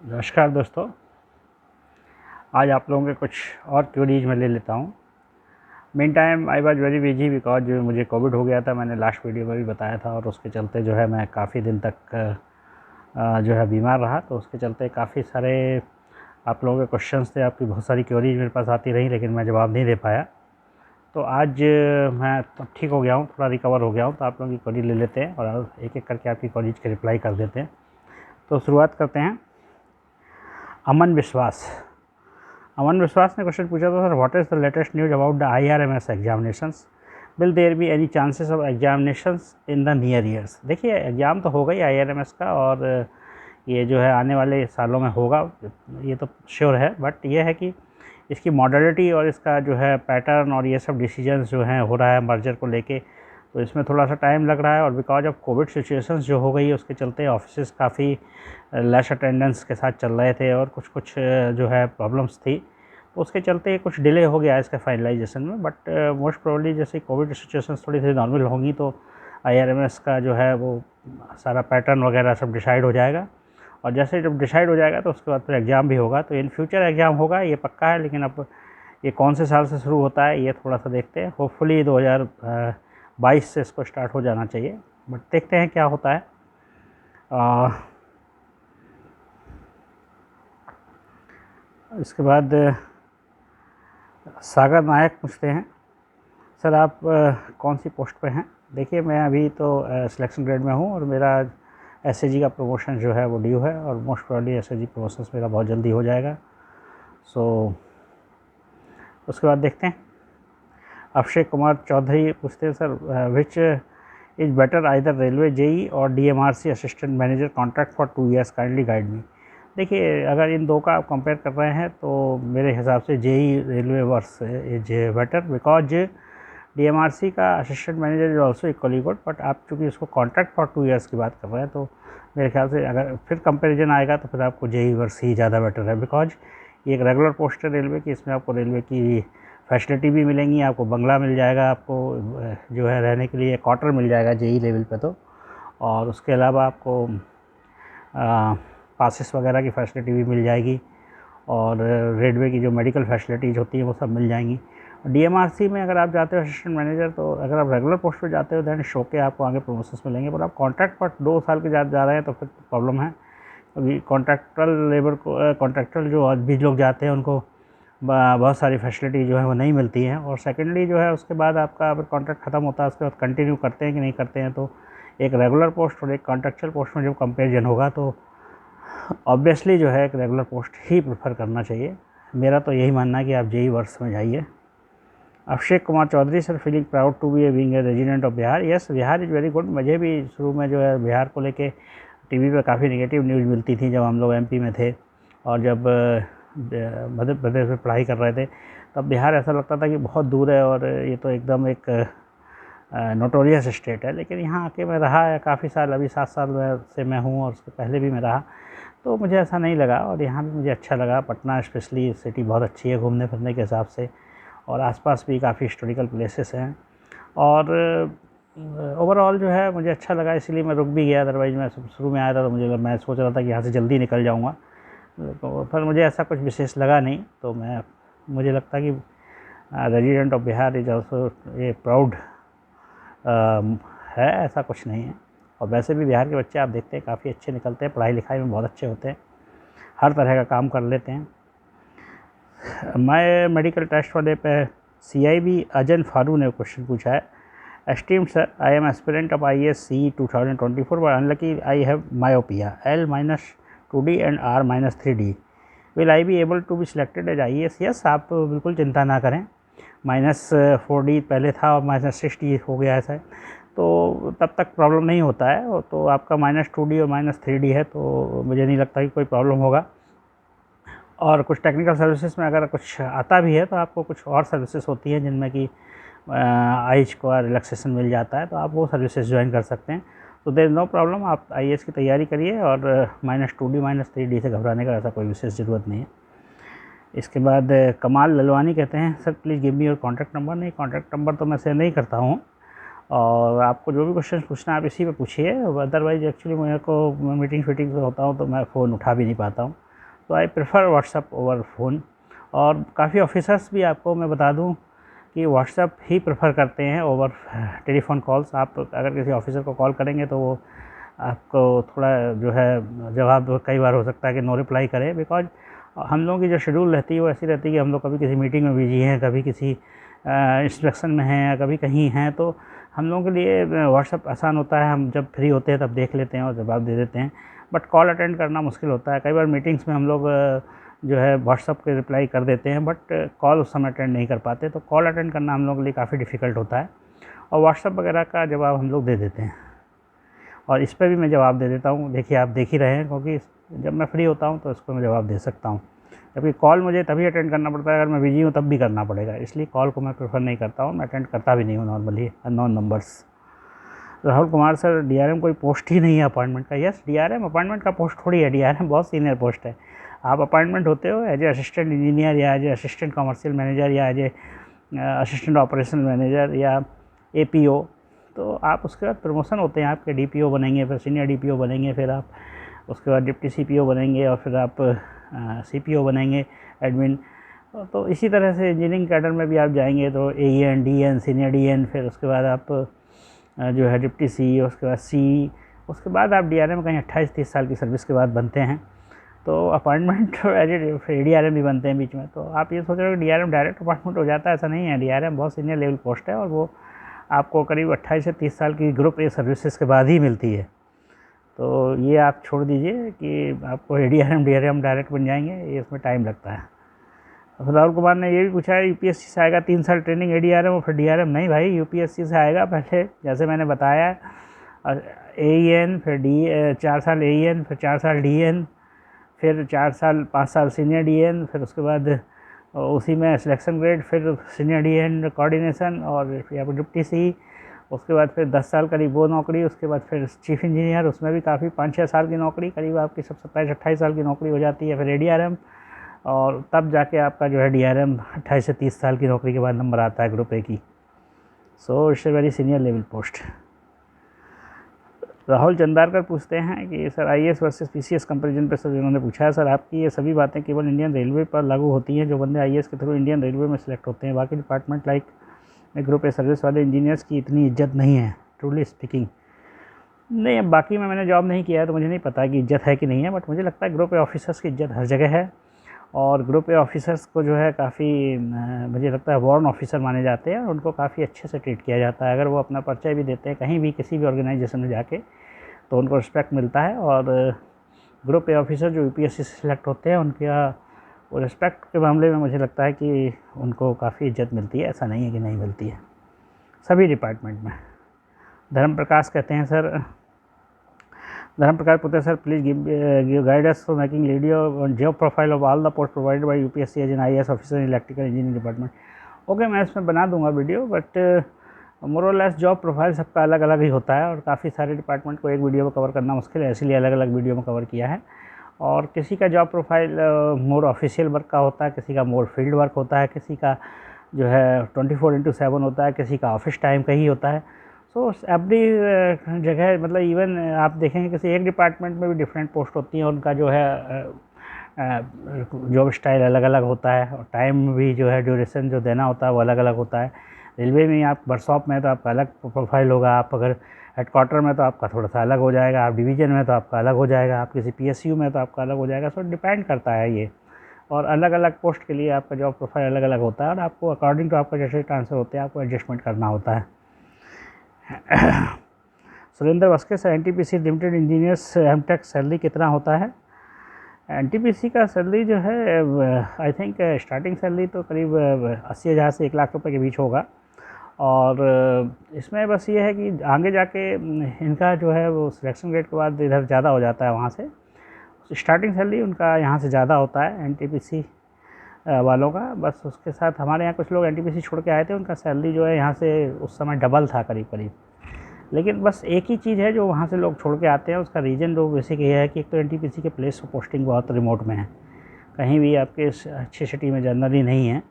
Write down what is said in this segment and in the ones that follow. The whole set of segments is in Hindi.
नमस्कार दोस्तों, आज आप लोगों के कुछ और क्वेरीज मैं ले लेता हूँ। Mean time I was very busy because मुझे कोविड हो गया था। मैंने लास्ट वीडियो में भी बताया था और उसके चलते जो है मैं काफ़ी दिन तक जो है बीमार रहा। तो उसके चलते काफ़ी सारे आप लोगों के क्वेश्चंस थे, आपकी बहुत सारी क्वेरीज मेरे पास आती रही, लेकिन मैं जवाब नहीं दे पाया। तो आज मैं ठीक हो गया हूँ, थोड़ा रिकवर हो गया हूँ। तो आप लोगों की क्वेरी ले लेते हैं और एक एक करके आपकी क्वेरीज के रिप्लाई कर देते हैं। तो शुरुआत करते हैं। अमन विश्वास ने क्वेश्चन पूछा था, sir what is the latest news about the IRMS examinations, will there be any chances of examinations in the near years. देखिए, एग्ज़ाम तो हो गई IRMS का और ये जो है आने वाले सालों में होगा, ये तो श्योर है। बट ये है कि इसकी मॉडलिटी और इसका जो है पैटर्न और ये सब डिसीजंस जो हैं हो रहा है मर्जर को लेके, तो इसमें थोड़ा सा टाइम लग रहा है। और बिकॉज ऑफ कोविड सिचुएशंस जो हो गई है उसके चलते ऑफिस काफ़ी लेस अटेंडेंस के साथ चल रहे थे और कुछ जो है प्रॉब्लम्स थी, तो उसके चलते कुछ डिले हो गया इसका फाइनलाइजेशन में। बट मोस्ट प्रोबेबली जैसे कोविड सिचुएशंस थोड़ी सी नॉर्मल होंगी तो IRMS का जो है वो सारा पैटर्न वगैरह सब डिसाइड हो जाएगा। और जैसे जब डिसाइड हो जाएगा तो उसके बाद फिर एग्ज़ाम भी होगा। तो इन फ्यूचर एग्ज़ाम होगा, ये पक्का है। लेकिन अब ये कौन से साल से शुरू होता है ये थोड़ा सा देखते हैं। होपफुली 2022 से इसको स्टार्ट हो जाना चाहिए, बट देखते हैं क्या होता है। इसके बाद सागर नायक पूछते हैं, सर आप कौन सी पोस्ट पे हैं। देखिए, मैं अभी तो सिलेक्शन ग्रेड में हूँ और मेरा SAG का प्रमोशन जो है वो ड्यू है और मोस्ट प्रोबेबली SAG प्रोसेस मेरा बहुत जल्दी हो जाएगा। सो उसके बाद देखते हैं। अक्षय कुमार चौधरी पूछते हैं, sir which is better either railway JE और DMRC assistant manager contract for 2 years, kindly guide me. देखिए, अगर इन दो का आप कंपेयर कर रहे हैं तो मेरे हिसाब से JE railway versus is better, because DMRC का assistant manager is also equally good. But आप चूँकि उसको कॉन्ट्रैक्ट फॉर 2 ईयर्स की बात कर रहे हैं तो मेरे ख्याल से अगर फिर कंपेरिजन आएगा तो फिर आपको JE वर्स ही ज़्यादा बेटर है। बिकॉज ये एक रेगुलर पोस्ट है रेलवे की, इसमें आपको रेलवे की फैसिलिटी भी मिलेंगी, आपको बंगला मिल जाएगा, आपको जो है रहने के लिए क्वार्टर मिल जाएगा JE लेवल पे तो। और उसके अलावा आपको पासेस वगैरह की फैसिलिटी भी मिल जाएगी और रेलवे की जो मेडिकल फैसिलिटीज़ होती हैं वो सब मिल जाएंगी। DMRC में अगर आप जाते हो असिस्टेंट मैनेजर, तो अगर आप रेगुलर पोस्ट पे जाते हो दैन शो के आपको आगे प्रमोशंस मिलेंगे। पर आप कॉन्ट्रैक्ट पर 2 साल के जा रहे हैं तो फिर प्रॉब्लम है। अभी कॉन्ट्रैक्चुअल लेबर को कॉन्ट्रैक्चुअल जो आज भी लोग जाते हैं उनको बहुत सारी फैसिलिटी जो है वो नहीं मिलती हैं। और सेकेंडली जो है उसके बाद आपका अगर कॉन्ट्रैक्ट ख़त्म होता है उसके बाद कंटिन्यू करते हैं कि नहीं करते हैं, तो एक रेगुलर पोस्ट और एक कॉन्ट्रैक्चुअल पोस्ट में जब कंपेरिजन होगा तो ऑब्वियसली जो है एक रेगुलर पोस्ट ही प्रेफर करना चाहिए। मेरा तो यही मानना है कि आप JE वर्ष में जाइए। Abhishek Kumar Chaudhary, sir feeling proud to be being a resident of Bihar. Yes, Bihar is very good. मुझे भी शुरू में जो है बिहार को लेके टीवी पे काफ़ी नेगेटिव न्यूज़ मिलती थी जब हम लोग MP में थे और जब मध्य प्रदेश में पढ़ाई कर रहे थे, तब बिहार ऐसा लगता था कि बहुत दूर है और ये तो एकदम एक नोटोरियस स्टेट है। लेकिन यहाँ आके मैं रहा है काफ़ी साल, अभी 7 साल से मैं हूँ और उसके पहले भी मैं रहा, तो मुझे ऐसा नहीं लगा और यहाँ भी मुझे अच्छा लगा। पटना स्पेशली सिटी बहुत अच्छी है घूमने फिरने के हिसाब से और आसपास भी काफ़ी हिस्टोरिकल प्लेसेस हैं और ओवरऑल जो है मुझे अच्छा लगा, इसीलिए मैं रुक भी गया। अदरवाइज़ मैं शुरू में आया था तो मैं सोच रहा था कि यहाँ से जल्दी निकल जाऊँगा, तो फिर मुझे ऐसा कुछ विशेष लगा नहीं। तो मुझे लगता कि resident of Bihar is also ये प्राउड है, ऐसा कुछ नहीं है। और वैसे भी बिहार के बच्चे आप देखते हैं काफ़ी अच्छे निकलते हैं, पढ़ाई लिखाई में बहुत अच्छे होते हैं, हर तरह का काम कर लेते हैं। मैं मेडिकल टेस्ट वाले पे CIB अजन फारू ने क्वेश्चन पूछा है, esteemed sir I am aspirant of IAS CE 2024 but unlucky I have myopia L-2D and R-3D, will I be able to be selected as IAS। Yes, आप बिल्कुल चिंता ना करें। -4D पहले था और -6D हो गया ऐसा है, तो तब तक प्रॉब्लम नहीं होता है। और तो आपका -2D और -3D है तो मुझे नहीं लगता कि कोई प्रॉब्लम होगा। और कुछ टेक्निकल सर्विसेज में अगर कुछ आता भी है तो आपको कुछ और सर्विसेज होती हैं जिनमें कि आइज को रिलैक्सेशन मिल जाता है, तो आप वो सर्विसेज ज्वाइन कर सकते हैं। तो देयर इज़ नो प्रॉब्लम, आप IAS की तैयारी करिए और -2D -3D से घबराने का ऐसा कोई विशेष ज़रूरत नहीं है। इसके बाद कमाल ललवानी कहते हैं, sir please give me your contact number. नहीं, कॉन्टैक्ट नंबर तो मैं शेयर नहीं करता हूँ और आपको जो भी क्वेश्चन पूछना है आप इसी पे पूछिए। अदरवाइज़ एक्चुअली मेरे को मीटिंग फ़ीटिंग से होता हूँ तो मैं फ़ोन उठा भी नहीं पाता हूँ, तो I prefer WhatsApp over phone. और काफ़ी ऑफिसर्स भी आपको मैं बता दूं कि व्हाट्सएप ही प्रेफर करते हैं ओवर टेलीफ़ोन कॉल्स। आप अगर किसी ऑफिसर को कॉल करेंगे तो वो आपको थोड़ा जो है जवाब कई बार हो सकता है कि नो रिप्लाई करे, बिकॉज हम लोगों की जो शेड्यूल रहती है वो ऐसी रहती है कि हम लोग कभी किसी मीटिंग में बिजी हैं, कभी किसी इंस्ट्रक्शन में हैं, या कभी कहीं हैं, तो हम लोगों के लिए व्हाट्सएप आसान होता है। हम जब फ्री होते हैं तब देख लेते हैं और जवाब दे देते हैं। बट कॉल अटेंड करना मुश्किल होता है। कई बार मीटिंग्स में हम लोग जो है व्हाट्सएप के रिप्लाई कर देते हैं, बट कॉल उस समय अटेंड नहीं कर पाते, तो कॉल अटेंड करना हम लोग के लिए काफ़ी डिफ़िकल्ट होता है। और व्हाट्सएप वगैरह का जवाब हम लोग दे देते हैं, और इस पर भी मैं जवाब दे देता हूँ। देखिए आप देख ही रहे हैं, क्योंकि जब मैं फ्री होता हूँ तो इसको मैं जवाब दे सकता हूँ, जबकि कॉल मुझे तभी अटेंड करना पड़ता है अगर मैं बिजी हूँ तब भी करना पड़ेगा, इसलिए कॉल को मैं प्रेफर नहीं करता हूँ। मैं अटेंड करता भी नहीं हूँ normally unknown numbers. Rahul Kumar sir, DRM कोई पोस्ट ही नहीं है अपॉइंटमेंट का। यस, डीआरएम अपॉइंटमेंट का पोस्ट थोड़ी है, डीआरएम बहुत सीनियर पोस्ट है। आप अपॉइंटमेंट होते हो एज ए असिस्टेंट इंजीनियर, या as a assistant commercial manager, या as a assistant operation manager, या एपीओ। तो आप उसके बाद प्रमोशन होते हैं, आपके डीपीओ बनेंगे, फिर सीनियर डीपीओ बनेंगे, फिर आप उसके बाद डिप्टी सीपीओ बनेंगे, और फिर आप सीपीओ बनेंगे, एडमिन। तो इसी तरह से इंजीनियरिंग कैडर में भी आप जाएंगे तो एईएन, डीएन, सीनियर डीएन, फिर उसके बाद आप जो है डिप्टी सी, उसके बाद सी, उसके बाद आप डीआरएम कहीं 28-30 साल की सर्विस के बाद बनते हैं। तो अपॉइंटमेंट एज डीआरएम भी बनते हैं बीच में। तो आप ये सोच रहे हो कि डीआरएम डायरेक्ट अपॉइंटमेंट हो जाता है, ऐसा नहीं है। डीआरएम बहुत सीनियर लेवल पोस्ट है, और वो आपको करीब 28 से 30 साल की ग्रुप ए सर्विसेज के बाद ही मिलती है। तो ये आप छोड़ दीजिए कि आपको डीआरएम डायरेक्ट बन जाएंगे, ये इसमें टाइम लगता है। राहुल कुमार ने ये भी पूछा है यूपीएससी से आएगा 3 साल ट्रेनिंग एडीआरएम और फिर डीआरएम। नहीं भाई, यूपीएससी से आएगा पहले, जैसे मैंने बताया, एईएन, फिर 4 साल एईएन, फिर 4 साल डीएन, फिर 4 साल 5 साल सीनियर डीएन, फिर उसके बाद उसी में सिलेक्शन ग्रेड, फिर सीनियर डीएन कोऑर्डिनेशन, और या फिर डिप्टी सी, उसके बाद फिर 10 साल करीब वो नौकरी, उसके बाद फिर चीफ इंजीनियर, उसमें भी काफ़ी 5-6 साल की नौकरी, करीब आपकी सब 27-28 साल की नौकरी हो जाती है। फिर एडीआरएम, और तब जाके आपका जो है डीआरएम 28 से 30 साल की नौकरी के बाद नंबर आता है ग्रुप ए की। So it's a very senior level post. Rahul Chandarkar पूछते हैं कि sir IAS versus PCS comparison पे सर इन्होंने पूछा है, सर आपकी ये सभी बातें केवल इंडियन रेलवे पर लागू होती हैं, जो बंदे आईएएस के थ्रू इंडियन रेलवे में सिलेक्ट होते हैं, बाकी department like group a service वाले इंजीनियर्स की इतनी इज्जत नहीं है, ट्रूली स्पीकिंग। नहीं, अब बाकी में मैंने जॉब नहीं किया है तो मुझे नहीं पता कि इज्जत है कि नहीं है, बट मुझे लगता है ग्रुप ए ऑफिसर्स की इज्जत हर जगह है, और ग्रुप ए ऑफिसर्स को जो है काफ़ी मुझे लगता है वार्न ऑफिसर माने जाते हैं, और उनको काफ़ी अच्छे से ट्रीट किया जाता है। अगर वो अपना परिचय भी देते हैं कहीं भी किसी भी ऑर्गेनाइजेशन में जाके, तो उनको रिस्पेक्ट मिलता है। और ग्रुप ए ऑफिसर जो यूपीएससी से सिलेक्ट होते हैं, उनका वो रिस्पेक्ट के मामले में मुझे लगता है कि उनको काफ़ी इज्जत मिलती है, ऐसा नहीं है कि नहीं मिलती है, सभी डिपार्टमेंट में। धर्म प्रकाश कहते हैं sir, Dharam Prakash Putra sir, please give guidance for making video job profile of all the post provided by UPSC as an IAS officer in electrical engineering department. Okay, मैं इसमें बना दूंगा वीडियो, बट मोर और लेस जॉब प्रोफाइल सबका अलग अलग ही होता है, और काफ़ी सारे डिपार्टमेंट को एक वीडियो में कवर करना मुश्किल है, इसलिए अलग अलग वीडियो में कवर किया है। और किसी का जॉब प्रोफाइल मोर ऑफिशियल वर्क का होता है, किसी का मोर फील्ड वर्क होता है, किसी का जो है 24/7 होता है, किसी का ऑफिस टाइम का ही होता है। सो एवरी जगह, मतलब इवन आप देखेंगे किसी एक डिपार्टमेंट में भी डिफरेंट पोस्ट होती हैं, उनका जो है जॉब स्टाइल अलग अलग होता है, और टाइम भी जो है ड्यूरेशन जो देना होता है वो अलग अलग होता है। रेलवे में आप वर्कशॉप में तो आपका अलग प्रोफाइल होगा, आप अगर हेडक्वार्टर में तो आपका थोड़ा सा अलग हो जाएगा, आप डिवीज़न में तो आपका अलग हो जाएगा, आप किसी पीएसयू में तो आपका अलग हो जाएगा। सो डिपेंड करता है ये, और अलग अलग पोस्ट के लिए आपका जॉब प्रोफाइल अलग अलग होता है, और आपको अकॉर्डिंग टू आपका जैसे ट्रांसफ़र होते हैं आपको एडजस्टमेंट करना होता है। सुरेंद्र वस्के से, NTPC limited engineers MTech salary कितना होता है? एनटीपीसी का सैलरी जो है आई थिंक स्टार्टिंग सैलरी तो करीब 80,000 से 1 लाख रुपए के बीच होगा, और इसमें बस ये है कि आगे जाके इनका जो है वो सिलेक्शन ग्रेड के बाद इधर ज़्यादा हो जाता है, वहाँ से स्टार्टिंग सैलरी उनका यहाँ से ज़्यादा होता है एनटीपीसी वालों का। बस उसके साथ हमारे यहाँ कुछ लोग एनटीपीसी छोड़ के आए थे, उनका सैलरी जो है यहाँ से उस समय डबल था करीब करीब। लेकिन बस एक ही चीज़ है जो वहाँ से लोग छोड़ के आते हैं, उसका रीज़न जो बेसिक ये है कि एक तो एनटीपीसी के प्लेस ऑफ पोस्टिंग बहुत रिमोट में है, कहीं भी आपके अच्छी सिटी में जनरली नहीं है,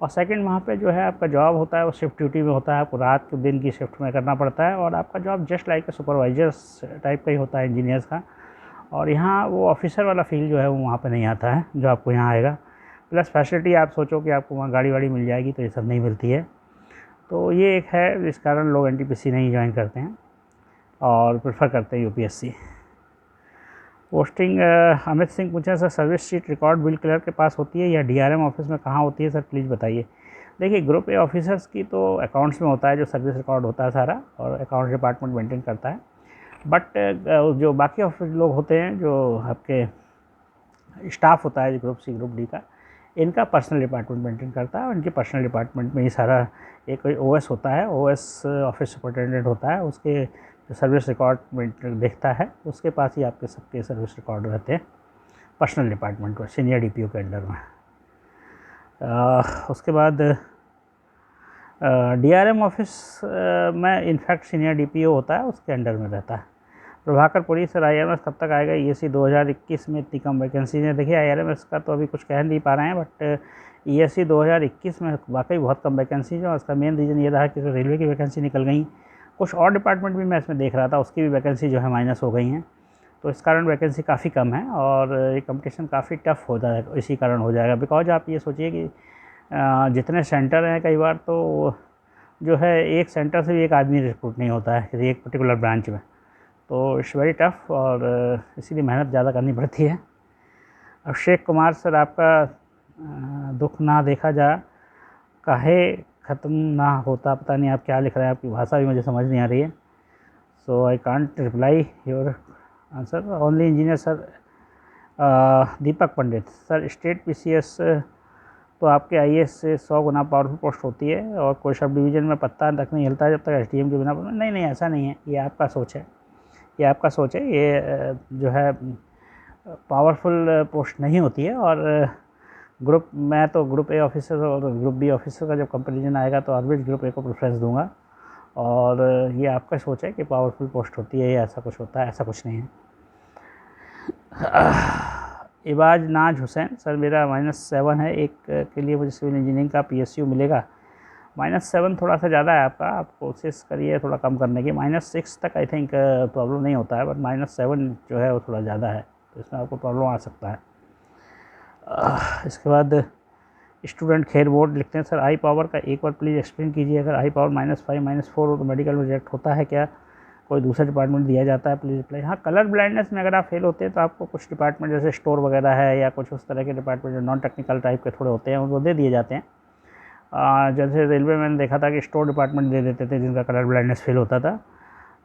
और सेकंड वहाँ पे जो है आपका जॉब होता है वो शिफ्ट ड्यूटी में होता है, आपको रात को दिन की शिफ्ट में करना पड़ता है, और आपका job just like a supervisors type का ही होता है इंजीनियर्स का। और यहाँ वो ऑफिसर वाला फील जो है वो वहाँ पे नहीं आता है जो आपको यहाँ आएगा। प्लस फैसिलिटी आप सोचो कि आपको वहाँ गाड़ी वाड़ी मिल जाएगी, तो ये सब नहीं मिलती है। तो ये एक है, इस कारण लोग एनटीपीसी नहीं ज्वाइन करते हैं और प्रेफर करते हैं यूपीएससी। पोस्टिंग अमित सिंह पूछा sir, service sheet record bill clerk के पास होती है या डीआरएम ऑफिस में कहाँ होती है सर, प्लीज़ बताइए। देखिए, ग्रुप ए ऑफिसर्स की तो अकाउंट्स में होता है, जो सर्विस रिकॉर्ड होता है सारा, और अकाउंट्स डिपार्टमेंट मेंटेन करता है। बट जो बाकी ऑफिस लोग होते हैं, जो आपके स्टाफ होता है ग्रुप सी ग्रुप डी का, इनका पर्सनल डिपार्टमेंट मेंटेन करता है, और इनके पर्सनल डिपार्टमेंट में ही सारा एक ओएस होता है, ओएस ऑफिस सुपरिटेंडेंट होता है, उसके जो सर्विस रिकॉर्ड देखता है, उसके पास ही आपके सबके सर्विस रिकॉर्ड रहते हैं पर्सनल डिपार्टमेंट में, सीनियर डीपीओ के अंडर में। उसके बाद डीआरएम ऑफिस में इनफैक्ट सीनियर डीपीओ होता है, उसके अंडर में रहता है। प्रभाकर पुरी सर, आईआरएमएस कब तक आएगा? ईएससी 2021 में इतनी कम वैकेंसी है। देखिए, आईआरएमएस का तो अभी कुछ कह नहीं पा रहे हैं, बट ईएससी 2021 में वाकई बहुत कम वैकेंसी है, और उसका मेन रीज़न ये रहा कि रेलवे की वैकेंसी निकल गई, कुछ और डिपार्टमेंट भी मैं इसमें देख रहा था, उसकी भी वैकेंसी जो है माइनस हो गई हैं, तो इस कारण वैकेंसी काफ़ी कम है, और ये कंपटीशन काफ़ी टफ हो जाएगा, इसी कारण हो जाएगा। बिकॉज आप ये सोचिए कि जितने सेंटर हैं, कई बार तो जो है एक सेंटर से भी एक आदमी रिक्रूट नहीं होता है किसी एक पर्टिकुलर ब्रांच में, तो इट्स वेरी टफ, और इसीलिए मेहनत ज़्यादा करनी पड़ती है। अभिषेक कुमार सर, आपका दुख ना देखा जा काहे ख़त्म ना होता, पता नहीं आप क्या लिख रहे हैं, आपकी भाषा भी मुझे समझ नहीं आ रही है, so I can't reply your answer. Only engineer sir. Deepak Pandit sir, state PCS तो आपके आईएएस से 100 गुना पावरफुल पोस्ट होती है, और कोई सब डिवीज़न में पत्ता तक नहीं हिलता जब तक एसडीएम के बिना। नहीं, ऐसा नहीं है, ये आपका सोच है, ये आपका सोच है। ये जो है पावरफुल पोस्ट नहीं होती है, और ग्रुप, मैं तो ग्रुप ए ऑफिसर और ग्रुप बी ऑफिसर का जब कंपैरिजन आएगा तो ऑलवेज ग्रुप ए को प्रेफरेंस दूंगा, और ये आपका सोच है कि पावरफुल पोस्ट होती है या ऐसा कुछ होता है, ऐसा कुछ नहीं है। इबाज नाज हुसैन सर, मेरा -7 है, एक के लिए मुझे सिविल इंजीनियरिंग का पीएसयू मिलेगा? -7 थोड़ा सा ज़्यादा है आपका, आप कोशिश करिए थोड़ा कम करने की। -6 तक आई थिंक प्रॉब्लम नहीं होता है, बट -7 जो है वो थोड़ा ज़्यादा है, तो इसमें आपको प्रॉब्लम आ सकता है। इसके बाद स्टूडेंट खेर बोर्ड लिखते हैं, सर आई पावर का एक बार प्लीज़ एक्सप्लेन कीजिए। अगर आई पावर -5 -4 हो तो मेडिकल में रिजेक्ट होता है क्या? कोई दूसरा डिपार्टमेंट दिया जाता है? Please reply. हाँ, कलर ब्लाइंडनेस में अगर आप फेल होते हैं तो आपको कुछ डिपार्टमेंट जैसे स्टोर वगैरह है, या कुछ उस तरह के डिपार्टमेंट जो नॉन टेक्निकल टाइप के थोड़े होते हैं, उनको दे दिए जाते हैं। जैसे रेलवे मैंने देखा था कि स्टोर डिपार्टमेंट दे देते थे जिनका कलर ब्लाइंडनेस फेल होता था।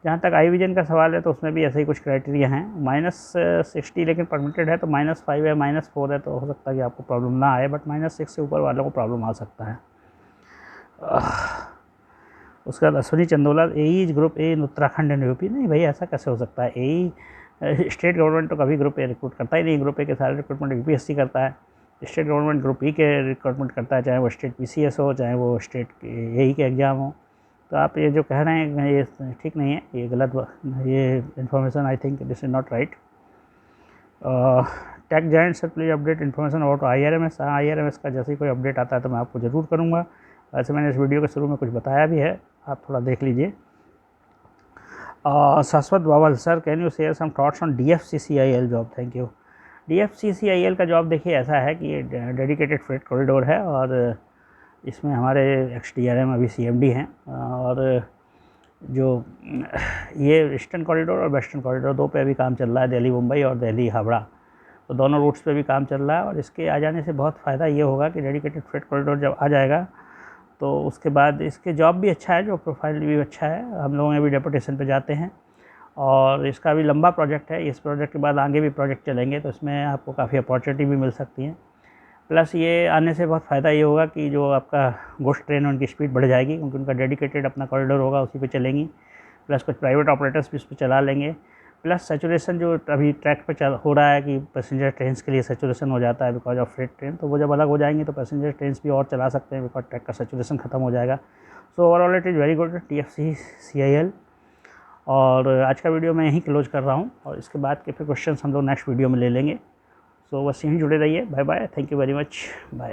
जहाँ तक आई विजन का सवाल है तो उसमें भी ऐसे ही कुछ क्राइटेरिया हैं। -60 लेकिन परमिटेड है, तो -5 है, -4 है, तो हो सकता है कि आपको प्रॉब्लम ना आए, बट -6 से ऊपर वालों को प्रॉब्लम आ सकता है। उसके बाद Ashwini Chandola, AE group A in Uttarakhand and UP. नहीं भाई, ऐसा कैसे हो सकता है? एई स्टेट गवर्नमेंट तो कभी ग्रुप ए रिक्रूट करता ही नहीं, ग्रुप ए के सारे रिक्रूटमेंट यूपीएससी करता है। स्टेट गवर्नमेंट ग्रुप ई के रिक्रूटमेंट करता है, चाहे वो स्टेट पीसीएस हो, चाहे वो स्टेट एई के एग्ज़ाम हो। तो आप ये जो कह रहे हैं ये ठीक नहीं है, ये गलत, ये information I think this is not right. Tech giant sir, please update information about IRMS. हाँ, आईआरएमएस का जैसे ही कोई अपडेट आता है तो मैं आपको ज़रूर करूँगा। वैसे मैंने इस वीडियो के शुरू में कुछ बताया भी है, आप थोड़ा देख लीजिए। Shashwat Bawal sir, can you share some thoughts on DFCCIL job? Thank you. DFCCIL का जॉब देखिए ऐसा है कि ये डेडिकेटेड फ्रेट कॉरिडोर है, और इसमें हमारे XDRM अभी CMD हैं, और जो ये ईस्टर्न कॉरिडोर और वेस्टर्न कॉरिडोर 2 पे अभी काम चल रहा है, दिल्ली मुंबई और दिल्ली हावड़ा, तो दोनों रूट्स पे भी काम चल रहा है। और इसके आ जाने से बहुत फ़ायदा ये होगा कि डेडिकेटेड फ्रेट कॉरिडोर जब आ जाएगा तो उसके बाद इसके जॉब भी अच्छा है, जो प्रोफाइल भी अच्छा है, हम लोग अभी डेपुटेशन पे जाते हैं, और इसका भी लंबा प्रोजेक्ट है। इस प्रोजेक्ट के बाद आगे भी प्रोजेक्ट चलेंगे, तो इसमें आपको काफ़ी अपॉर्चुनिटी भी मिल सकती है। प्लस ये आने से बहुत फ़ायदा ये होगा कि जो आपका गोश्त ट्रेन है उनकी स्पीड बढ़ जाएगी, क्योंकि उनका डेडिकेटेड अपना कॉरिडोर होगा, उसी पे चलेंगी। प्लस कुछ प्राइवेट ऑपरेटर्स भी इस पर चला लेंगे। प्लस सैचुरेशन जो अभी ट्रैक पे हो रहा है कि पैसेंजर ट्रेन के लिए सैचुरेशन हो जाता है बिकॉज ऑफ फ्रेट ट्रेन, तो वो जब अलग हो जाएंगी तो पैसेंजर ट्रेन भी और चला सकते हैं बिकॉज ट्रैक का सैचुरेशन ख़त्म हो जाएगा। So overall it is very good DFCCIL। और आज का वीडियो मैं यहीं क्लोज कर रहा हूँ, और इसके बाद के फिर क्वेश्चन हम लोग नेक्स्ट वीडियो में ले लेंगे। सो बस यहीं जुड़े रहिए। Bye bye, thank you very much, bye.